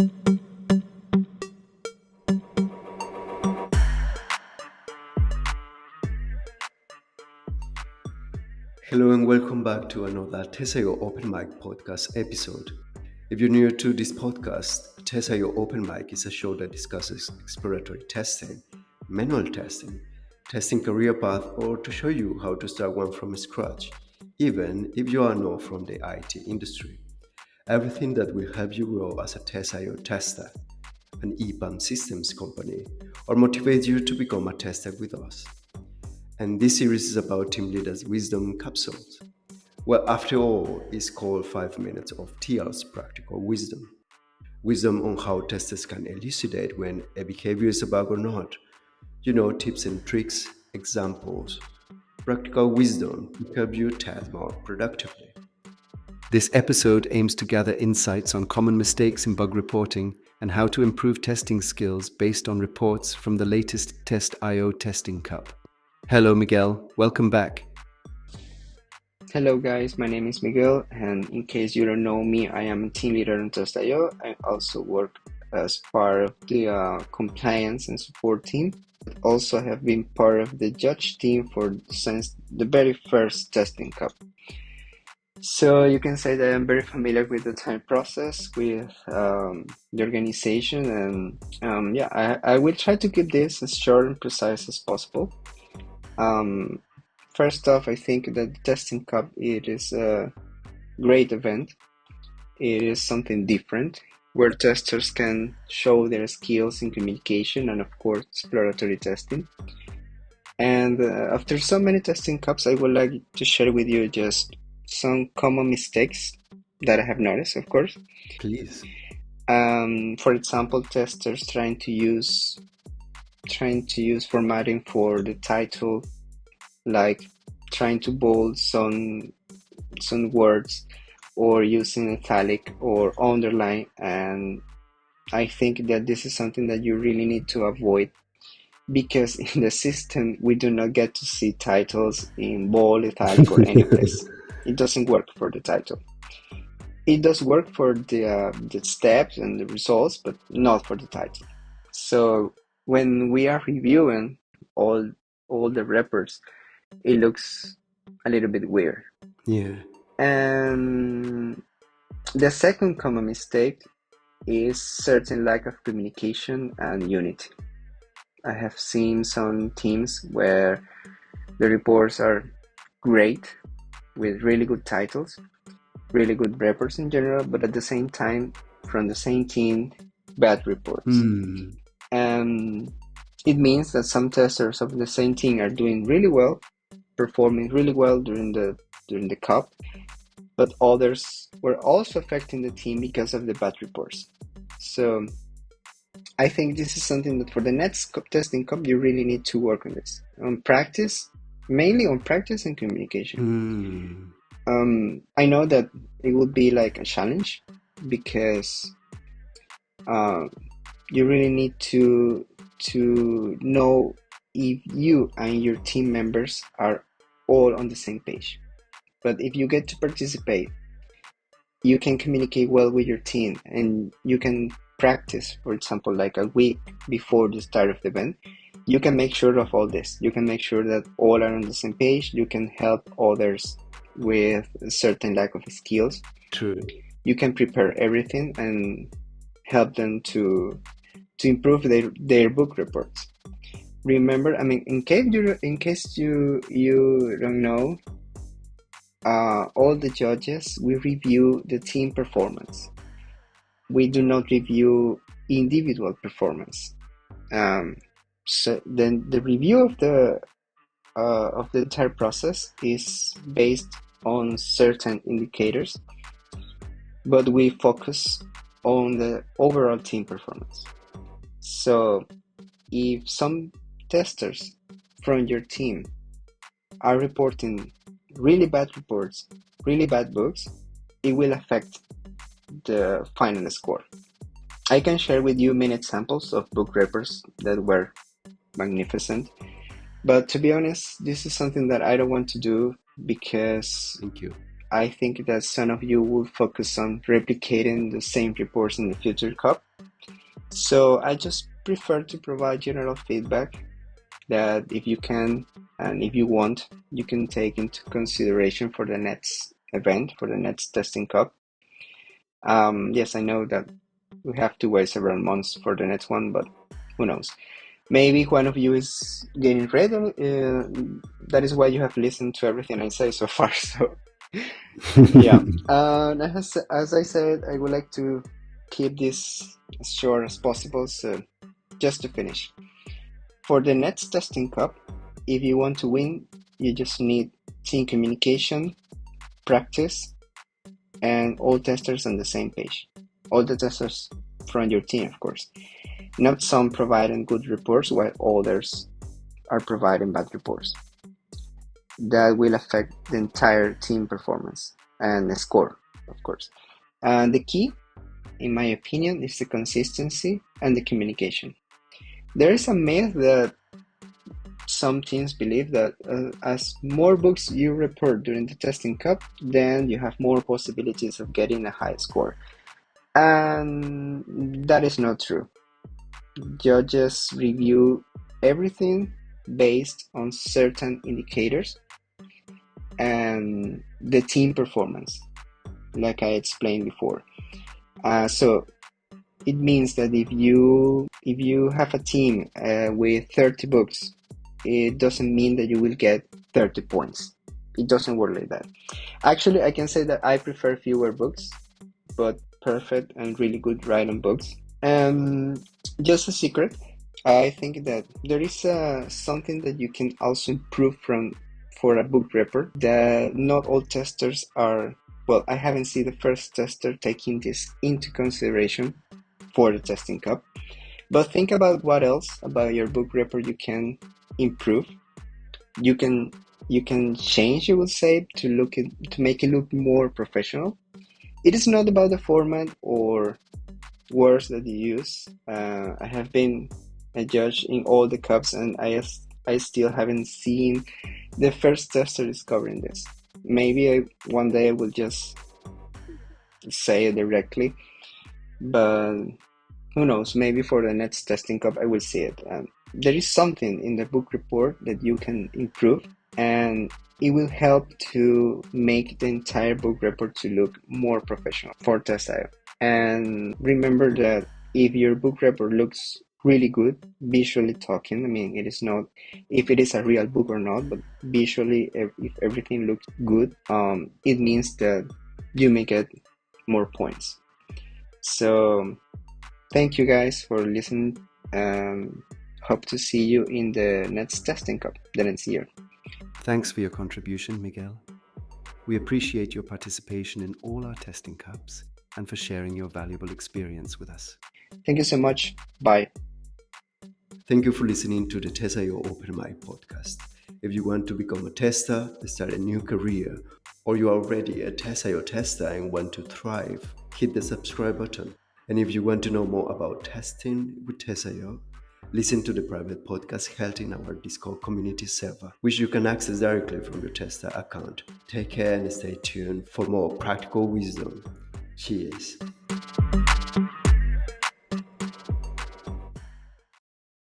Hello and welcome back to another Tesayo Open Mic podcast episode. If you're new to this podcast, Tesayo Open Mic is a show that discusses exploratory testing, manual testing, testing career path, or to show you how to start one from scratch, even if you are not from the IT industry. Everything that will help you grow as a Tesayo tester, an EPAM systems company, or motivate you to become a tester with us. And this series is about team leaders' wisdom capsules. Well, after all, it's called 5 minutes of TL's practical wisdom. Wisdom on how testers can elucidate when a behavior is a bug or not. Tips and tricks, examples, practical wisdom to help you test more productively. This episode aims to gather insights on common mistakes in bug reporting and how to improve testing skills based on reports from the latest Test.io testing cup. Hello, Miguel. Welcome back. Hello guys, my name is Miguel, and in case you don't know me, I am a team leader on Test.io. I also work as part of the compliance and support team. Also have been part of the judge team since the very first testing cup. So you can say that I'm very familiar with the time process, with the organization, and I will try to keep this as short and precise as possible. First off, I think that the Testing Cup, it is a great event. It is something different where testers can show their skills in communication and, of course, exploratory testing. And after so many testing cups, I would like to share with you just some common mistakes that I have noticed, of course. Please. For example, testers trying to use formatting for the title, like trying to bold some words or using italic or underline, and I think that this is something that you really need to avoid, because in the system we do not get to see titles in bold, italic, or any place. It doesn't work for the title. It does work for the steps and the results, but not for the title. So when we are reviewing all the reports, it looks a little bit weird. Yeah. And the second common mistake is certain lack of communication and unity. I have seen some teams where the reports are great with really good titles, really good reports in general, but at the same time, from the same team, bad reports. And it means that some testers of the same team are doing really well, performing really well during the cup, but others were also affecting the team because of the bad reports. So I think this is something that for the next testing cup you really need to work on this, on practice, mainly on practice and communication. I know that it would be like a challenge, because you really need to know if you and your team members are all on the same page. But if you get to participate, you can communicate well with your team, and you can practice, for example, like a week before the start of the event. You can make sure of all this. You can make sure that all are on the same page. You can help others with a certain lack of skills. True. You can prepare everything and help them to improve their book reports. Remember, in case you don't know, all the judges, we review the team performance. We do not review individual performance. So then the review of the entire process is based on certain indicators, but we focus on the overall team performance. So if some testers from your team are reporting really bad reports, really bad books, it will affect the final score. I can share with you many examples of book reports that were magnificent, but to be honest, this is something that I don't want to do, because I think that some of you will focus on replicating the same reports in the future cup, So I just prefer to provide general feedback that if you can and if you want, you can take into consideration for the next event, for the next testing cup. Yes, I know that we have to wait several months for the next one, but who knows? Maybe one of you is getting ready. That is why you have listened to everything I say so far. So yeah, and as I said, I would like to keep this as short as possible. So just to finish, for the next testing cup, if you want to win, you just need team communication, practice, and all testers on the same page. All the testers from your team, of course. Not some providing good reports while others are providing bad reports. That will affect the entire team performance and the score, of course. And the key, in my opinion, is the consistency and the communication. There is a myth that some teams believe that as more books you report during the testing cup, then you have more possibilities of getting a high score. And that is not true. Judges review everything based on certain indicators and the team performance, like I explained before. So it means that if you have a team with 30 books, it doesn't mean that you will get 30 points. It doesn't work like that. Actually, I can say that I prefer fewer books, but perfect and really good writing books. Just a secret, I think that there is something that you can also improve from for a book report, that not all testers are, well, I haven't seen the first tester taking this into consideration for the testing cup. But think about what else about your book report you can improve. You can change, you would say, to make it look more professional. It is not about the format or words that you use. I have been a judge in all the cups, and I still haven't seen the first tester discovering this. Maybe one day I will just say it directly, but who knows? Maybe for the next testing cup I will see it. There is something in the book report that you can improve, and it will help to make the entire book report to look more professional for test.io. And remember that if your book report looks really good, visually talking, I mean, it is not if it is a real book or not, but visually, if everything looks good, it means that you may get more points. So thank you guys for listening. Hope to see you in the next testing cup the next year. Thanks for your contribution, Miguel. We appreciate your participation in all our testing cups and for sharing your valuable experience with us. Thank you so much. Bye. Thank you for listening to the test.io Open Mic podcast. If you want to become a tester, start a new career, or you are already a test.io tester and want to thrive, hit the subscribe button. And if you want to know more about testing with test.io, listen to the private podcast held in our Discord community server, which you can access directly from your tester account. Take care and stay tuned for more practical wisdom. Cheers.